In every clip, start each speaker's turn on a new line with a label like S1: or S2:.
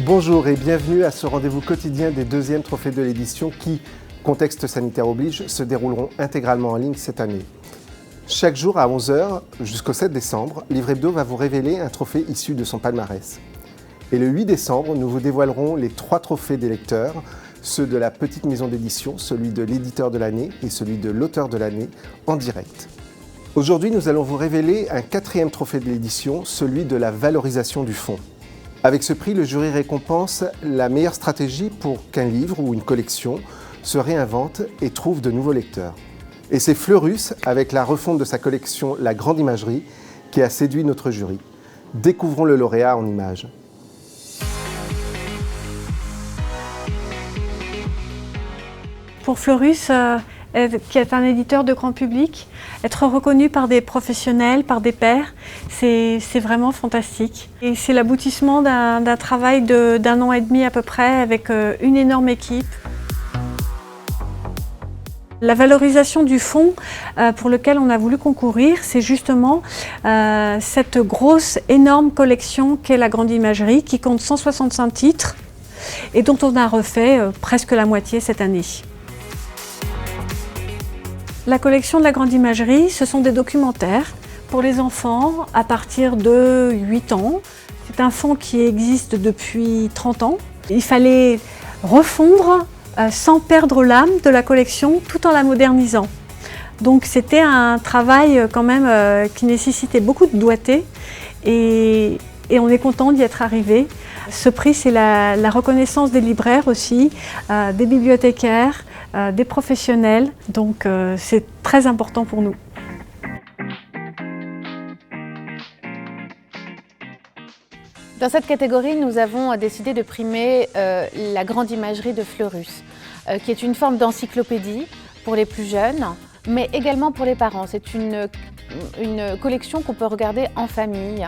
S1: Bonjour et bienvenue à ce rendez-vous quotidien des deuxièmes trophées de l'édition qui, contexte sanitaire oblige, se dérouleront intégralement en ligne cette année. Chaque jour à 11 h jusqu'au 7 décembre, Livre Hebdo va vous révéler un trophée issu de son palmarès. Et le 8 décembre, nous vous dévoilerons les 3 trophées des lecteurs, ceux de la petite maison d'édition, celui de l'éditeur de l'année et celui de l'auteur de l'année, en direct. Aujourd'hui, nous allons vous révéler un 4e trophée de l'édition, celui de la valorisation du fonds. Avec ce prix, le jury récompense la meilleure stratégie pour qu'un livre ou une collection se réinvente et trouve de nouveaux lecteurs. Et c'est Fleurus, avec la refonte de sa collection La Grande Imagerie, qui a séduit notre jury. Découvrons le lauréat en images.
S2: Pour Fleurus, qui est un éditeur de grand public, être reconnu par des professionnels, par des pairs, c'est vraiment fantastique. Et c'est l'aboutissement d'un travail d'1 an et demi à peu près avec une énorme équipe. La valorisation du fonds pour lequel on a voulu concourir, c'est justement cette grosse, énorme collection qu'est La Grande Imagerie, qui compte 165 titres et dont on a refait presque la moitié cette année. La collection de La Grande Imagerie, ce sont des documentaires pour les enfants à partir de 8 ans. C'est un fonds qui existe depuis 30 ans. Il fallait refondre sans perdre l'âme de la collection tout en la modernisant. Donc c'était un travail quand même qui nécessitait beaucoup de doigté et on est content d'y être arrivé. Ce prix, c'est la reconnaissance des libraires aussi, des bibliothécaires, des professionnels, donc c'est très important pour nous.
S3: Dans cette catégorie, nous avons décidé de primer La Grande Imagerie de Fleurus, qui est une forme d'encyclopédie pour les plus jeunes, mais également pour les parents. C'est une collection qu'on peut regarder en famille,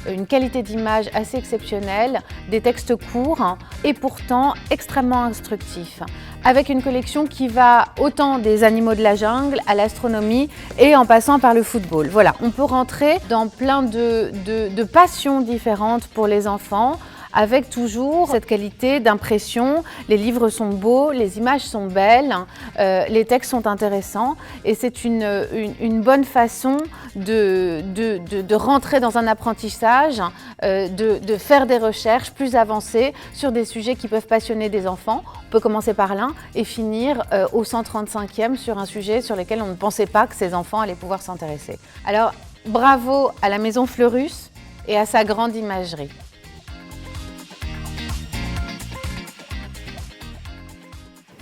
S3: une qualité d'image assez exceptionnelle, des textes courts et pourtant extrêmement instructifs, avec une collection qui va autant des animaux de la jungle à l'astronomie et en passant par le football. Voilà, on peut rentrer dans plein de passions différentes pour les enfants, avec toujours cette qualité d'impression. Les livres sont beaux, les images sont belles, les textes sont intéressants et c'est une bonne façon de rentrer dans un apprentissage, de faire des recherches plus avancées sur des sujets qui peuvent passionner des enfants. On peut commencer par l'un et finir au 135e sur un sujet sur lequel on ne pensait pas que ces enfants allaient pouvoir s'intéresser. Alors bravo à la Maison Fleurus et à sa Grande Imagerie.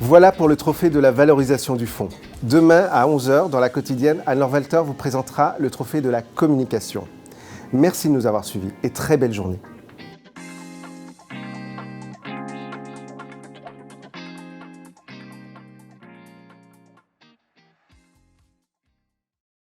S1: Voilà pour le trophée de la valorisation du fonds. Demain à 11 h dans la quotidienne, Anne-Laure Walter vous présentera le trophée de la communication. Merci de nous avoir suivis et très belle journée.